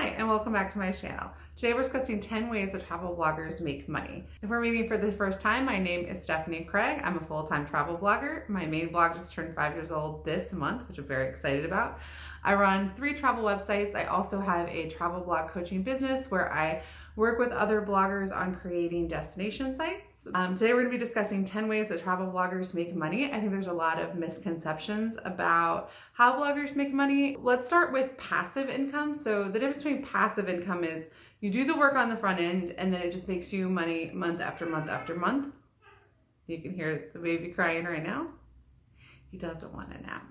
Hi, and welcome back to my channel. Today we're discussing 10 ways that travel bloggers make money. If we're meeting for the first time, my name is Stephanie Craig. I'm a full-time travel blogger. My main blog just turned 5 years old this month, which I'm very excited about. I run 3 travel websites. I also have a travel blog coaching business where I work with other bloggers on creating destination sites. Today we're going to be discussing 10 ways that travel bloggers make money. I think there's a lot of misconceptions about how bloggers make money. Let's start with passive income. So the difference between passive income is you do the work on the front end and then it just makes you money month after month after month. You can hear the baby crying right now. He doesn't want a nap.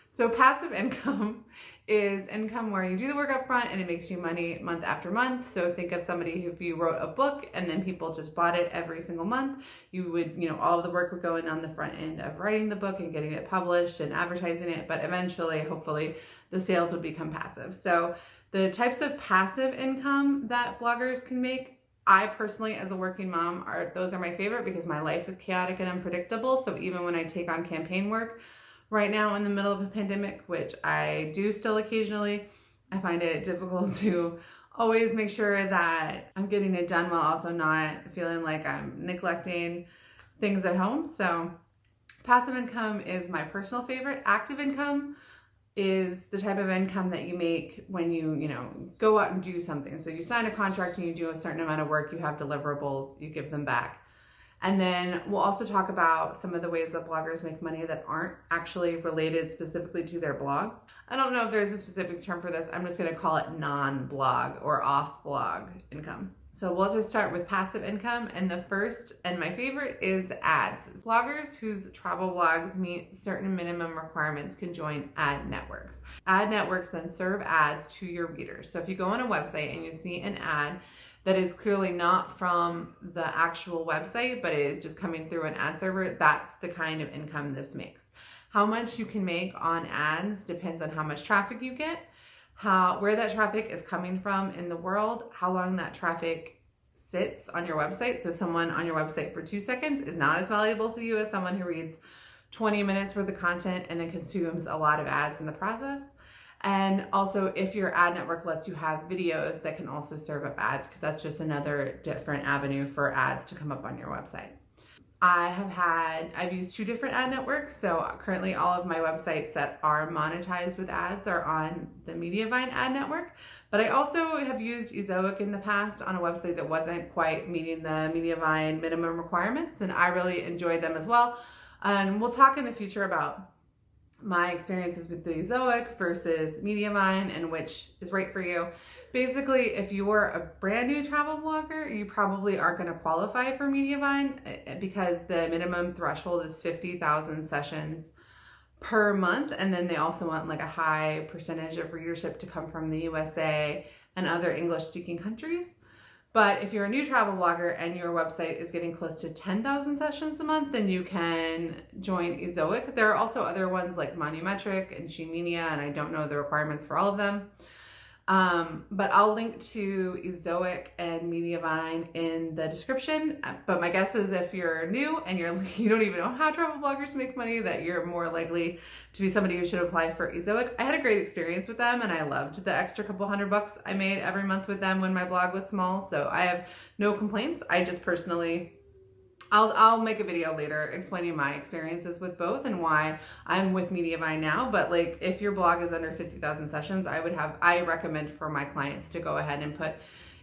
So passive income is income where you do the work up front and it makes you money month after month. So think of somebody who, if you wrote a book and then people just bought it every single month, you would, all of the work would go in on the front end of writing the book and getting it published and advertising it. But eventually, hopefully, the sales would become passive. So the types of passive income that bloggers can make, I personally, as a working mom, those are my favorite because my life is chaotic and unpredictable. So even when I take on campaign work, right now in the middle of a pandemic, which I do still occasionally, I find it difficult to always make sure that I'm getting it done while also not feeling like I'm neglecting things at home. So passive income is my personal favorite. Active income is the type of income that you make when you go out and do something. So you sign a contract and you do a certain amount of work, you have deliverables, you give them back. And then we'll also talk about some of the ways that bloggers make money that aren't actually related specifically to their blog. I don't know if there's a specific term for this. I'm just going to call it non-blog or off-blog income. So we'll just start with passive income. And the first and my favorite is ads. Bloggers whose travel blogs meet certain minimum requirements can join ad networks. Ad networks then serve ads to your readers. So if you go on a website and you see an ad that is clearly not from the actual website, but is just coming through an ad server, that's the kind of income this makes. How much you can make on ads depends on how much traffic you get, where that traffic is coming from in the world, how long that traffic sits on your website. So someone on your website for 2 seconds is not as valuable to you as someone who reads 20 minutes worth of content and then consumes a lot of ads in the process. And also if your ad network lets you have videos that can also serve up ads, because that's just another different avenue for ads to come up on your website. I've used 2 different ad networks. So currently all of my websites that are monetized with ads are on the Mediavine Ad Network. But I also have used Ezoic in the past on a website that wasn't quite meeting the Mediavine minimum requirements. And I really enjoyed them as well. And we'll talk in the future about my experiences with the Ezoic versus Mediavine and which is right for you. Basically, if you are a brand new travel blogger, you probably aren't going to qualify for Mediavine because the minimum threshold is 50,000 sessions per month. And then they also want like a high percentage of readership to come from the USA and other English speaking countries. But if you're a new travel blogger and your website is getting close to 10,000 sessions a month, then you can join Ezoic. There are also other ones like Monumetric and Shemedia, and I don't know the requirements for all of them. But I'll link to Ezoic and Mediavine in the description. But my guess is if you're new and you don't even know how travel bloggers make money, that you're more likely to be somebody who should apply for Ezoic. I had a great experience with them and I loved the extra couple $100 I made every month with them when my blog was small. So I have no complaints. I just personally, I'll make a video later explaining my experiences with both and why I'm with Mediavine now. But like if your blog is under 50,000 sessions, I recommend for my clients to go ahead and put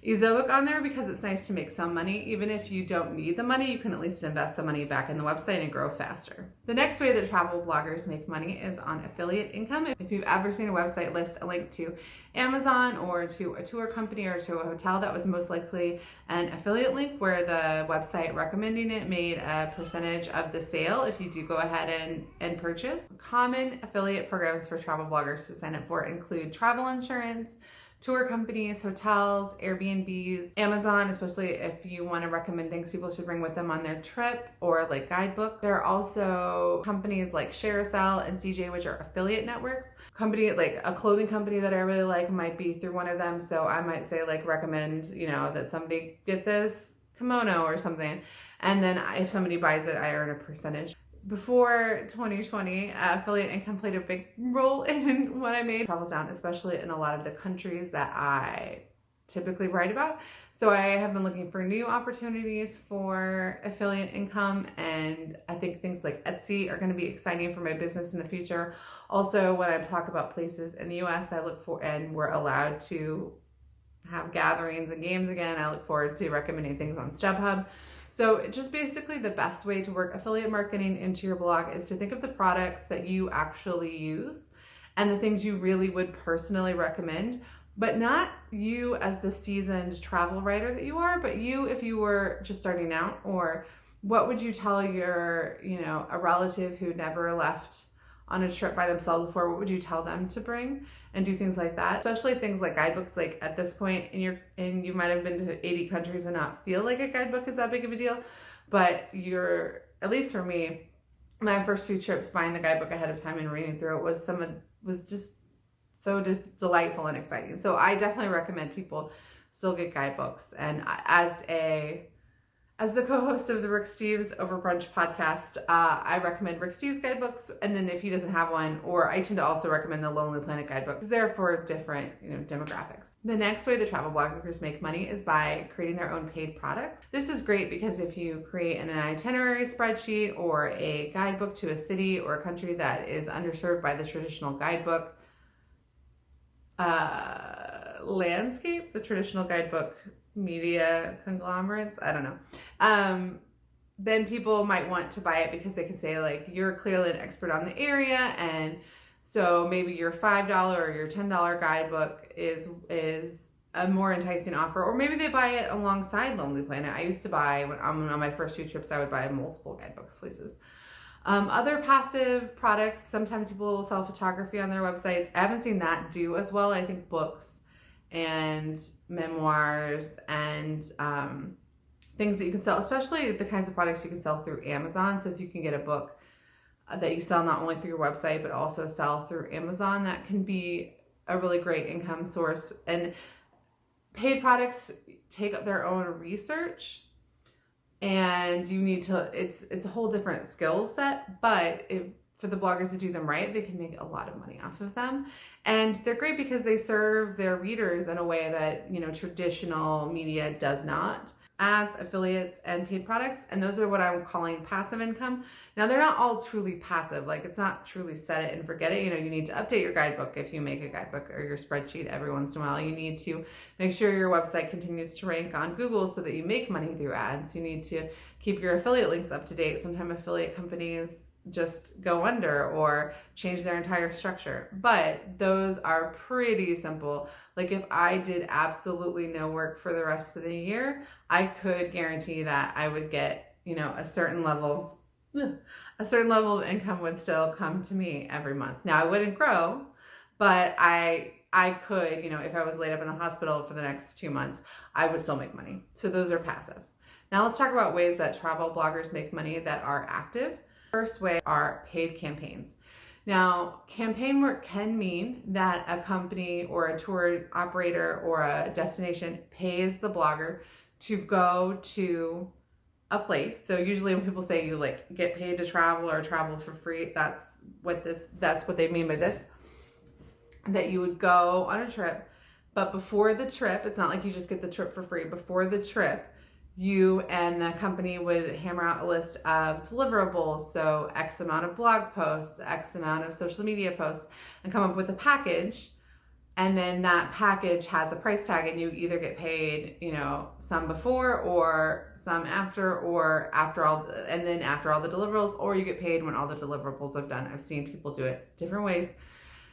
Ezoic on there because it's nice to make some money. Even if you don't need the money, you can at least invest the money back in the website and grow faster. The next way that travel bloggers make money is on affiliate income. If you've ever seen a website list a link to Amazon or to a tour company or to a hotel, that was most likely an affiliate link where the website recommending it made a percentage of the sale if you do go ahead and purchase. Common affiliate programs for travel bloggers to sign up for include travel insurance, tour companies, hotels, Airbnbs, Amazon, especially if you want to recommend things people should bring with them on their trip, or like guidebook. There are also companies like ShareSell and CJ, which are affiliate networks. Company like a clothing company that I really like might be through one of them. So I might say like recommend, that somebody get this kimono or something. And then if somebody buys it, I earn a percentage. before 2020, affiliate income played a big role in what I made. Travels down, especially in a lot of the countries that I typically write about. So I have been looking for new opportunities for affiliate income, and I think things like Etsy are going to be exciting for my business in the future. Also, when I talk about places in the US, I look for, and we're allowed to have gatherings and games again, I look forward to recommending things on StubHub. So just basically the best way to work affiliate marketing into your blog is to think of the products that you actually use and the things you really would personally recommend, but not you as the seasoned travel writer that you are, but you if you were just starting out. Or what would you tell your, a relative who never left on a trip by themselves before? What would you tell them to bring? And do things like that, especially things like guidebooks. Like at this point you might have been to 80 countries and not feel like a guidebook is that big of a deal, but at least for me, my first few trips buying the guidebook ahead of time and reading through it was just so delightful and exciting. So I definitely recommend people still get guidebooks. And as the co-host of the Rick Steves Over Brunch podcast, I recommend Rick Steves guidebooks. And then if he doesn't have one, or I tend to also recommend the Lonely Planet guidebook, because they're for different demographics. The next way the travel bloggers make money is by creating their own paid products. This is great because if you create an itinerary spreadsheet or a guidebook to a city or a country that is underserved by the traditional guidebook landscape, the traditional guidebook media conglomerates, I don't know, then people might want to buy it because they can say, like, you're clearly an expert on the area, and so maybe your $5 or your $10 guidebook is a more enticing offer. Or maybe they buy it alongside Lonely Planet. I used to buy, when on my first few trips, I would buy multiple guidebooks places. Other passive products, sometimes people will sell photography on their websites. I haven't seen that do as well. I think books and memoirs and things that you can sell, especially the kinds of products you can sell through Amazon. So if you can get a book that you sell not only through your website, but also sell through Amazon, that can be a really great income source. And paid products take up their own research, and you need to, it's a whole different skill set, but for the bloggers to do them right, they can make a lot of money off of them. And they're great because they serve their readers in a way that, traditional media does not. Ads, affiliates, and paid products. And those are what I'm calling passive income. Now, they're not all truly passive. Like, it's not truly set it and forget it. You need to update your guidebook if you make a guidebook, or your spreadsheet every once in a while. You need to make sure your website continues to rank on Google so that you make money through ads. You need to keep your affiliate links up to date. Sometimes affiliate companies just go under or change their entire structure, but those are pretty simple. Like, if I did absolutely no work for the rest of the year, I could guarantee that I would get, a certain level of income would still come to me every month. Now, I wouldn't grow, but I could, if I was laid up in a hospital for the next 2 months, I would still make money. So those are passive. Now let's talk about ways that travel bloggers make money that are active. First way are paid campaigns. Now, campaign work can mean that a company or a tour operator or a destination pays the blogger to go to a place. So usually when people say you get paid to travel or travel for free, that's what they mean by this. That you would go on a trip, but before the trip, it's not like you just get the trip for free. Before the trip, you and the company would hammer out a list of deliverables, so X amount of blog posts, X amount of social media posts, and come up with a package. And then that package has a price tag, and you either get paid, some before or some after, or after all the deliverables, or you get paid when all the deliverables are done. I've seen people do it different ways,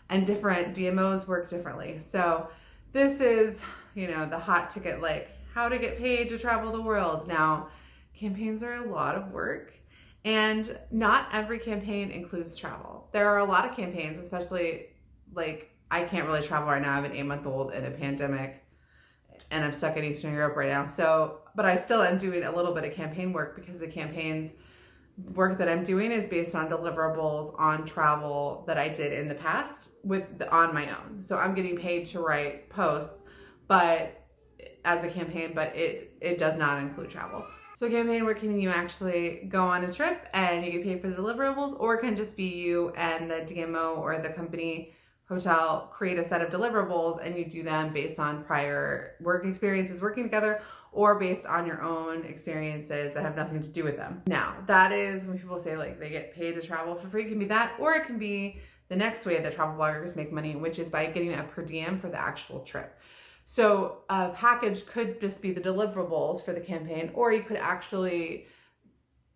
and different DMOs work differently. So this is, the hot ticket, like, how to get paid to travel the world. Now, campaigns are a lot of work, and not every campaign includes travel. There are a lot of campaigns, especially I can't really travel right now. I have an 8-month-old in a pandemic, and I'm stuck in Eastern Europe right now. So, but I still am doing a little bit of campaign work because the campaigns work that I'm doing is based on deliverables on travel that I did in the past on my own. So I'm getting paid to write posts, but as a campaign, but it does not include travel. So a campaign where can you actually go on a trip and you get paid for the deliverables, or it can just be you and the DMO or the company hotel create a set of deliverables and you do them based on prior work experiences working together or based on your own experiences that have nothing to do with them. Now, that is when people say like they get paid to travel for free. It can be that, or it can be the next way that travel bloggers make money, which is by getting a per diem for the actual trip. So a package could just be the deliverables for the campaign, or you could actually,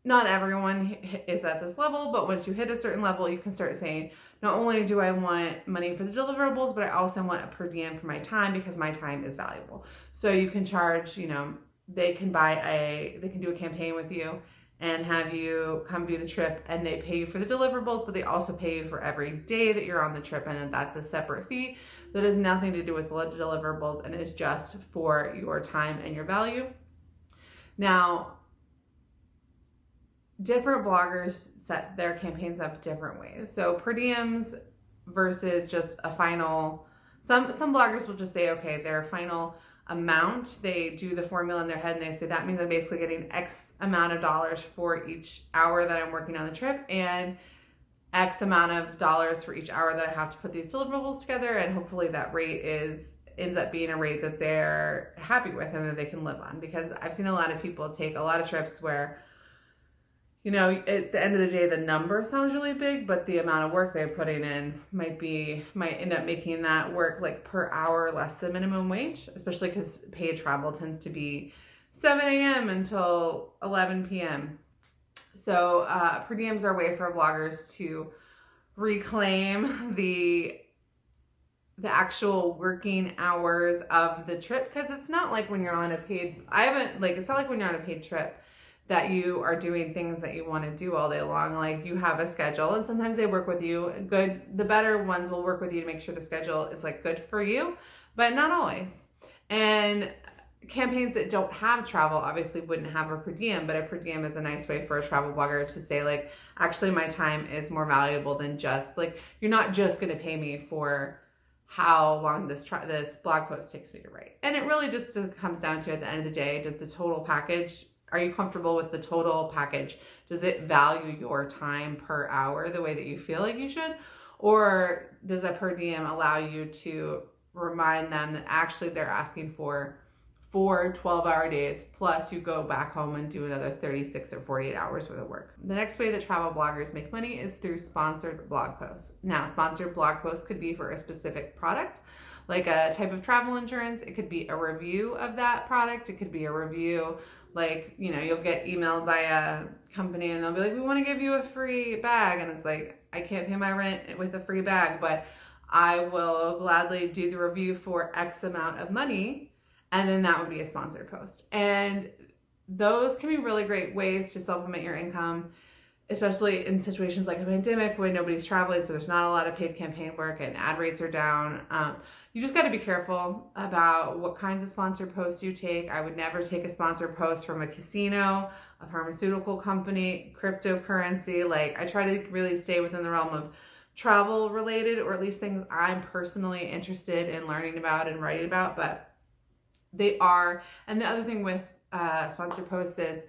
not everyone is at this level, but once you hit a certain level, you can start saying, not only do I want money for the deliverables, but I also want a per diem for my time because my time is valuable. So you can charge, they can do a campaign with you and have you come do the trip, and they pay you for the deliverables, but they also pay you for every day that you're on the trip, and then that's a separate fee that has nothing to do with the deliverables and is just for your time and your value. Now, different bloggers set their campaigns up different ways. So per diems versus just a final, some bloggers will just say, okay, their final amount, they do the formula in their head and they say that means I'm basically getting X amount of dollars for each hour that I'm working on the trip and X amount of dollars for each hour that I have to put these deliverables together, and hopefully that rate ends up being a rate that they're happy with and that they can live on. Because I've seen a lot of people take a lot of trips where at the end of the day, the number sounds really big, but the amount of work they're putting in might end up making that work like per hour less than minimum wage, especially because paid travel tends to be 7 a.m. until 11 p.m. So per diems are a way for bloggers to reclaim the actual working hours of the trip, because it's not like when you're on a paid, it's not like when you're on a paid trip that you are doing things that you want to do all day long. Like you have a schedule, and sometimes they work with you. The better ones will work with you to make sure the schedule is like good for you, but not always. And campaigns that don't have travel obviously wouldn't have a per diem, but a per diem is a nice way for a travel blogger to say like, actually my time is more valuable than just like, you're not just going to pay me for how long this blog post takes me to write. And it really just comes down to, at the end of the day, does the total package, are you comfortable with the total package? Does it value your time per hour the way that you feel like you should? Or does a per diem allow you to remind them that actually they're asking for 4 12-hour days, plus you go back home and do another 36 or 48 hours worth of work? The next way that travel bloggers make money is through sponsored blog posts. Now, sponsored blog posts could be for a specific product, like a type of travel insurance. It could be a review of that product. It could be a review, like, you'll get emailed by a company and they'll be like, we want to give you a free bag. And it's like, I can't pay my rent with a free bag, but I will gladly do the review for X amount of money. And then that would be a sponsored post. And those can be really great ways to supplement your income, especially in situations like a pandemic when nobody's traveling, so there's not a lot of paid campaign work and ad rates are down. You just got to be careful about what kinds of sponsored posts you take. I would never take a sponsored post from a casino, a pharmaceutical company, cryptocurrency. Like, I try to really stay within the realm of travel related, or at least things I'm personally interested in learning about and writing about. But they are, and the other thing with sponsored posts is,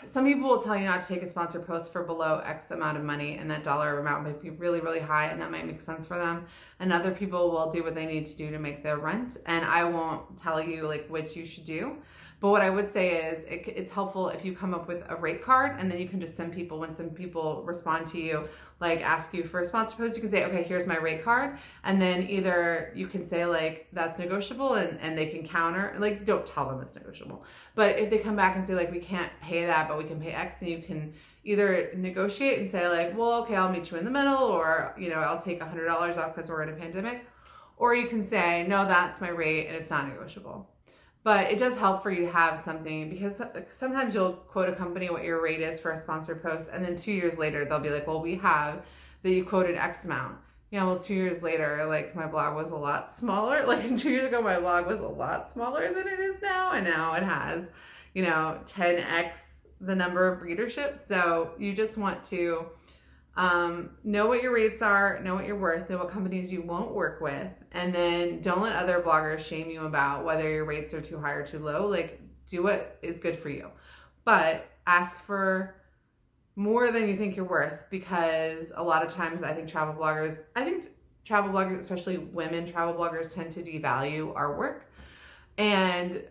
some people will tell you not to take a sponsored post for below X amount of money, and that dollar amount might be really, really high, and that might make sense for them. And other people will do what they need to do to make their rent, and I won't tell you like which you should do. But what I would say is it's helpful if you come up with a rate card, and then you can just send people, when some people respond to you, like ask you for a sponsor post, you can say, okay, here's my rate card. And then either you can say like, that's negotiable, and they can counter, like, don't tell them it's negotiable. But if they come back and say like, we can't pay that, but we can pay X, and you can either negotiate and say like, well, okay, I'll meet you in the middle, or, I'll take $100 off because we're in a pandemic. Or you can say, no, that's my rate and it's not negotiable. But it does help for you to have something, because sometimes you'll quote a company what your rate is for a sponsored post, and then 2 years later they'll be like, well, we have that you quoted X amount. Yeah, well, 2 years later, like, my blog was a lot smaller. Like 2 years ago, my blog was a lot smaller than it is now, and now it has, 10x the number of readership. So you just want to know what your rates are, know what you're worth, and what companies you won't work with. And then don't let other bloggers shame you about whether your rates are too high or too low. Like, do what is good for you. But ask for more than you think you're worth, because a lot of times I think travel bloggers, especially women travel bloggers, tend to devalue our work. And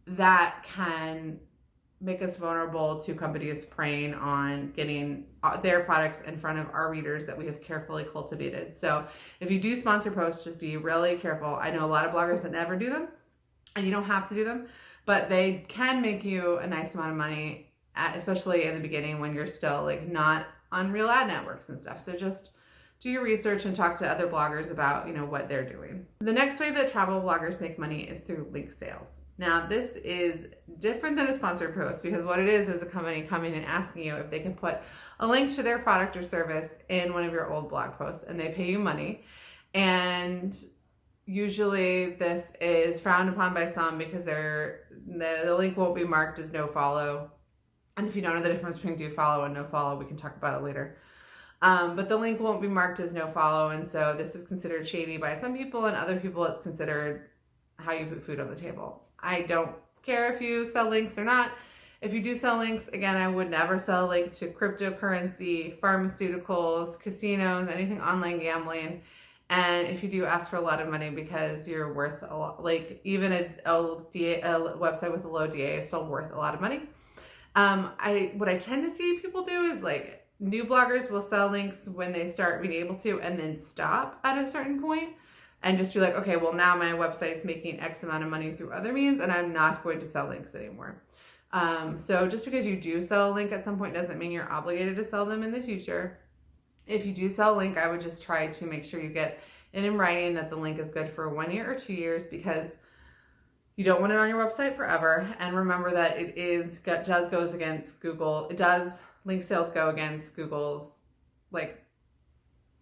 that can make us vulnerable to companies preying on getting their products in front of our readers that we have carefully cultivated. So if you do sponsor posts, just be really careful. I know a lot of bloggers that never do them, and you don't have to do them, but they can make you a nice amount of money, especially in the beginning when you're still like not on real ad networks and stuff. So just do your research and talk to other bloggers about, what they're doing. The next way that travel bloggers make money is through link sales. Now, this is different than a sponsored post, because what it is a company coming and asking you if they can put a link to their product or service in one of your old blog posts, and they pay you money. And usually this is frowned upon by some because the link won't be marked as no follow. And if you don't know the difference between do follow and no follow, we can talk about it later. But the link won't be marked as no follow. And so this is considered shady by some people, and other people it's considered how you put food on the table. I don't care if you sell links or not. If you do sell links, again, I would never sell a link to cryptocurrency, pharmaceuticals, casinos, anything online gambling. And if you do, ask for a lot of money, because you're worth a lot. Like even a website with a low DA is still worth a lot of money. What I tend to see people do is like new bloggers will sell links when they start being able to, and then stop at a certain point and just be like, okay, well now my website's making X amount of money through other means, and I'm not going to sell links anymore. So just because you do sell a link at some point doesn't mean you're obligated to sell them in the future. If you do sell a link, I would just try to make sure you get it in writing that the link is good for 1 year or 2 years, because you don't want it on your website forever. And remember that does goes against Google. Link sales go against Google's, like,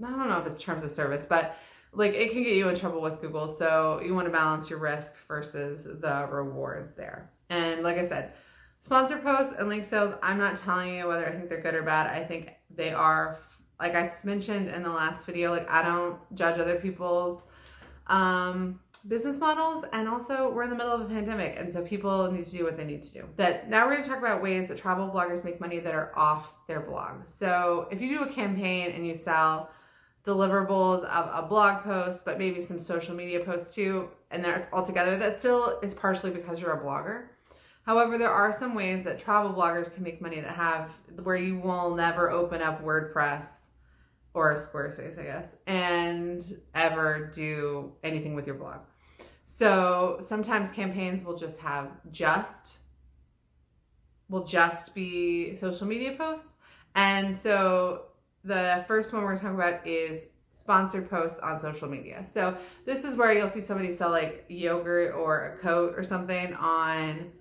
I don't know if it's terms of service, but like it can get you in trouble with Google. So you want to balance your risk versus the reward there. And like I said, sponsor posts and link sales, I'm not telling you whether I think they're good or bad. I think they are, like I mentioned in the last video, like I don't judge other people's business models, and also we're in the middle of a pandemic, and so people need to do what they need to do. Now we're going to talk about ways that travel bloggers make money that are off their blog. So if you do a campaign and you sell deliverables of a blog post, but maybe some social media posts too, and that's all together, that still is partially because you're a blogger. However, there are some ways that travel bloggers can make money where you will never open up WordPress or Squarespace, I guess, and ever do anything with your blog. So sometimes campaigns will just be social media posts. And so the first one we're talking about is sponsored posts on social media. So this is where you'll see somebody sell like yogurt or a coat or something on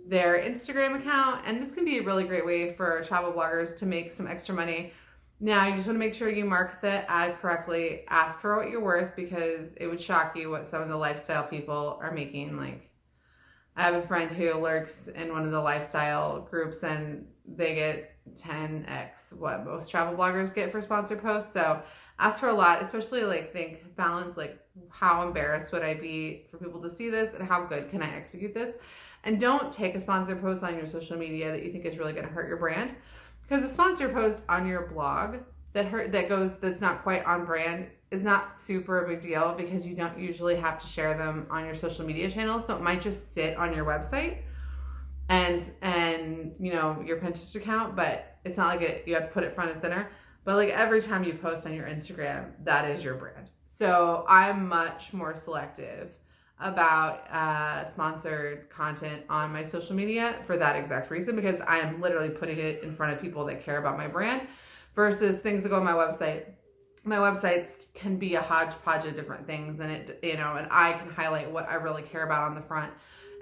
their Instagram account. And this can be a really great way for travel bloggers to make some extra money. Now, you just want to make sure you mark the ad correctly. Ask for what you're worth, because it would shock you what some of the lifestyle people are making. Like, I have a friend who lurks in one of the lifestyle groups, and they get 10x what most travel bloggers get for sponsored posts. So ask for a lot, especially balance, like how embarrassed would I be for people to see this, and how good can I execute this? And don't take a sponsored post on your social media that you think is really going to hurt your brand. Because a sponsored post on your blog that's not quite on brand is not super a big deal, because you don't usually have to share them on your social media channels. So it might just sit on your website and your Pinterest account, but it's not like you have to put it front and center. But like every time you post on your Instagram, that is your brand. So I'm much more selective about sponsored content on my social media for that exact reason, because I am literally putting it in front of people that care about my brand, versus things that go on my website. My websites can be a hodgepodge of different things, and and I can highlight what I really care about on the front.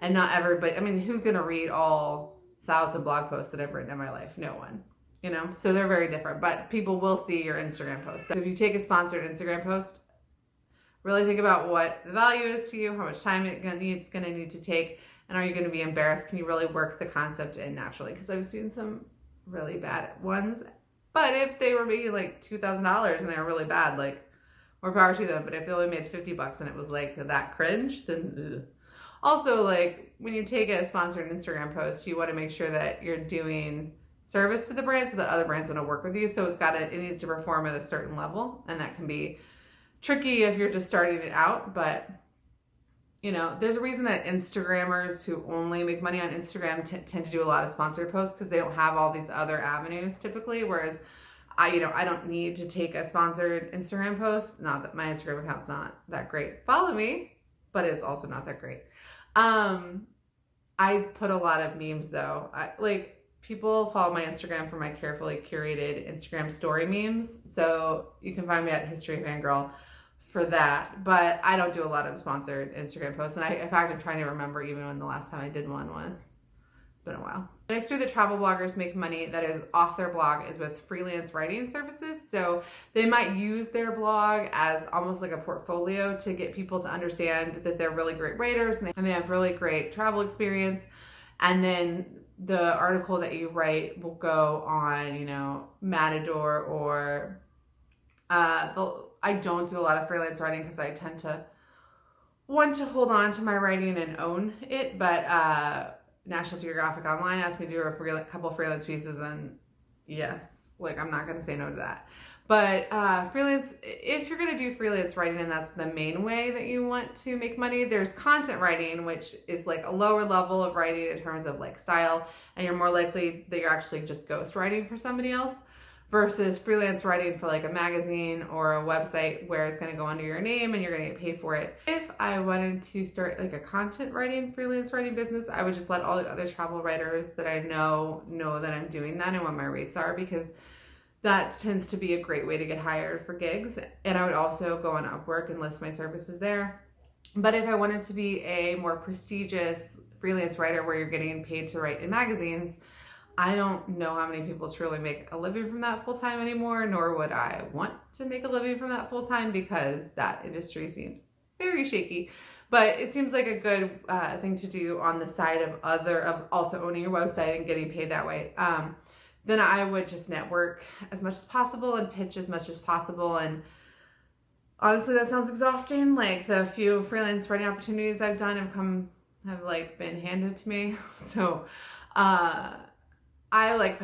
And not everybody, who's going to read all 1,000 blog posts that I've written in my life? No one, so they're very different, but people will see your Instagram posts. So if you take a sponsored Instagram post, really think about what the value is to you, how much time it's going to need to take, and are you going to be embarrassed? Can you really work the concept in naturally? Because I've seen some really bad ones, but if they were making like $2,000 and they were really bad, like, more power to them. But if they only made $50 and it was like that cringe, then ugh. Also, like when you take a sponsored Instagram post, you want to make sure that you're doing service to the brand so that other brands want to work with you. So it needs to perform at a certain level, and that can be tricky if you're just starting it out. But there's a reason that Instagrammers who only make money on Instagram tend to do a lot of sponsored posts, because they don't have all these other avenues typically. Whereas I don't need to take a sponsored Instagram post. Not that my Instagram account's not that great. Follow me, but it's also not that great. I put a lot of memes though. People follow my Instagram for my carefully curated Instagram story memes. So you can find me at History Fangirl for that. But I don't do a lot of sponsored Instagram posts. And in fact, I'm trying to remember even when the last time I did one was. It's been a while. The next way that travel bloggers make money that is off their blog is with freelance writing services. So they might use their blog as almost like a portfolio to get people to understand that they're really great writers and they have really great travel experience. And then the article that you write will go on, Matador or I don't do a lot of freelance writing because I tend to want to hold on to my writing and own it. But National Geographic Online asked me to do a couple freelance pieces, and yes, I'm not going to say no to that. But if you're going to do freelance writing and that's the main way that you want to make money, there's content writing, which is like a lower level of writing in terms of style, and you're more likely that you're actually just ghost writing for somebody else, versus freelance writing for a magazine or a website where it's going to go under your name and you're going to get paid for it. If I wanted to start a content writing, freelance writing business, I would just let all the other travel writers that I know that I'm doing that and what my rates are, because that tends to be a great way to get hired for gigs. And I would also go on Upwork and list my services there. But if I wanted to be a more prestigious freelance writer where you're getting paid to write in magazines, I don't know how many people truly make a living from that full time anymore, nor would I want to make a living from that full time, because that industry seems very shaky. But it seems like a good thing to do on the side of also owning your website and getting paid that way. Then I would just network as much as possible and pitch as much as possible. And honestly, that sounds exhausting. The few freelance writing opportunities I've done have been handed to me. So I like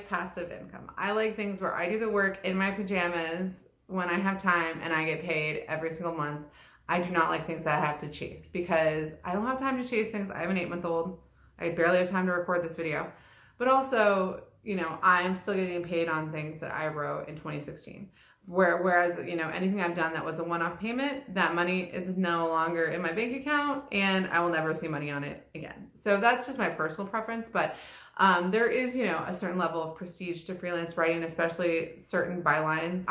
passive income. I like things where I do the work in my pajamas when I have time and I get paid every single month. I do not like things that I have to chase, because I don't have time to chase things. I have an 8-month-old. I barely have time to record this video. But also, I'm still getting paid on things that I wrote in 2016. Whereas, anything I've done that was a one-off payment, that money is no longer in my bank account and I will never see money on it again. So that's just my personal preference. But there is, a certain level of prestige to freelance writing, especially certain bylines.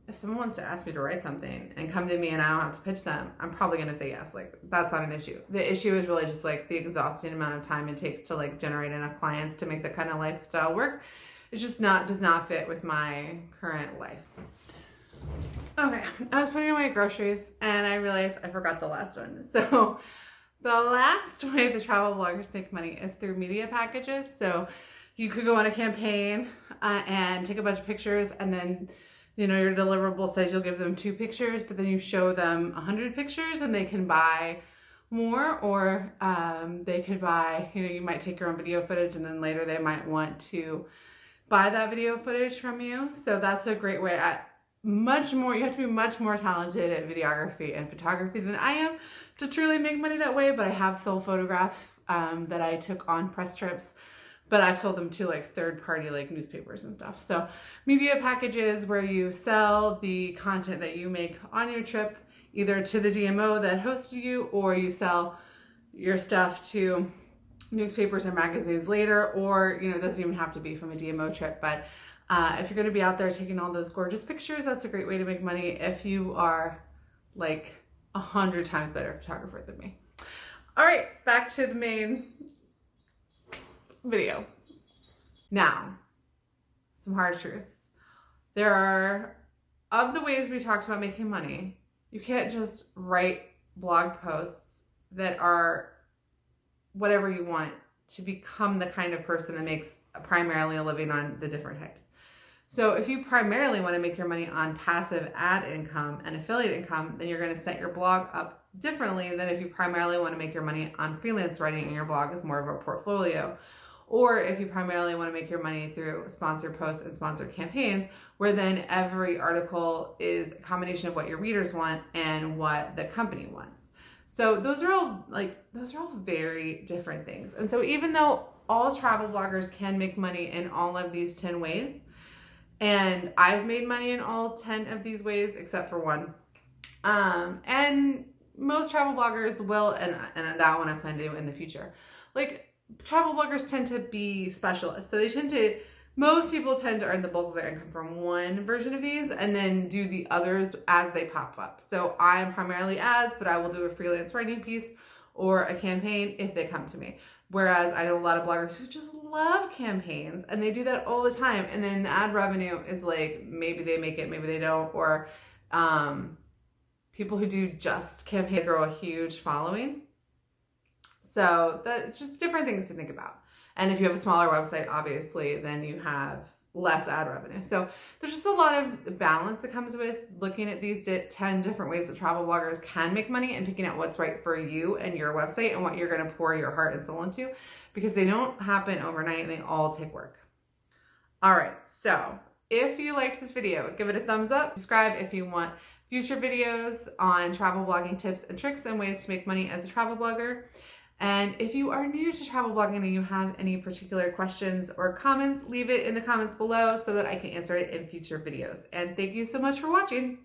If someone wants to ask me to write something and come to me and I don't have to pitch them, I'm probably going to say yes. That's not an issue. The issue is really just the exhausting amount of time it takes to generate enough clients to make the kind of lifestyle work. It's just does not fit with my current life. Okay, I was putting away groceries and I realized I forgot the last one. So the last way the travel bloggers make money is through media packages. So you could go on a campaign and take a bunch of pictures, and then your deliverable says you'll give them 2 pictures, but then you show them 100 pictures and they can buy more, or they could buy, you might take your own video footage and then later they might want to buy that video footage from you. So that's a great way. You have to be much more talented at videography and photography than I am to truly make money that way. But I have sold photographs that I took on press trips, but I've sold them to third party newspapers and stuff. So media packages where you sell the content that you make on your trip either to the DMO that hosted you, or you sell your stuff to newspapers or magazines later, or it doesn't even have to be from a DMO trip. But if you're going to be out there taking all those gorgeous pictures, that's a great way to make money if you are 100 times better photographer than me. All right, back to the main video. Now, some hard truths. There are, of the ways we talked about making money, you can't just write blog posts that are whatever you want to become the kind of person that makes primarily a living on the different types. So if you primarily want to make your money on passive ad income and affiliate income, then you're going to set your blog up differently than if you primarily want to make your money on freelance writing and your blog is more of a portfolio. Or if you primarily want to make your money through sponsored posts and sponsored campaigns, where then every article is a combination of what your readers want and what the company wants. So those are all very different things. And so even though all travel bloggers can make money in all of these 10 ways, and I've made money in all 10 of these ways except for one, and most travel bloggers will, and that one I plan to do in the future. Like, travel bloggers tend to be specialists. So most people tend to earn the bulk of their income from one version of these and then do the others as they pop up. So I'm primarily ads, but I will do a freelance writing piece or a campaign if they come to me. Whereas I know a lot of bloggers who just love campaigns and they do that all the time. And then ad revenue is like, maybe they make it, maybe they don't. Or people who do just campaign grow a huge following. So that's just different things to think about. And if you have a smaller website, obviously, then you have less ad revenue. So there's just a lot of balance that comes with looking at these 10 different ways that travel bloggers can make money and picking out what's right for you and your website and what you're going to pour your heart and soul into, because they don't happen overnight and they all take work. All right. So if you liked this video, give it a thumbs up. Subscribe if you want future videos on travel blogging tips and tricks and ways to make money as a travel blogger. And if you are new to travel blogging and you have any particular questions or comments, leave it in the comments below so that I can answer it in future videos. And thank you so much for watching.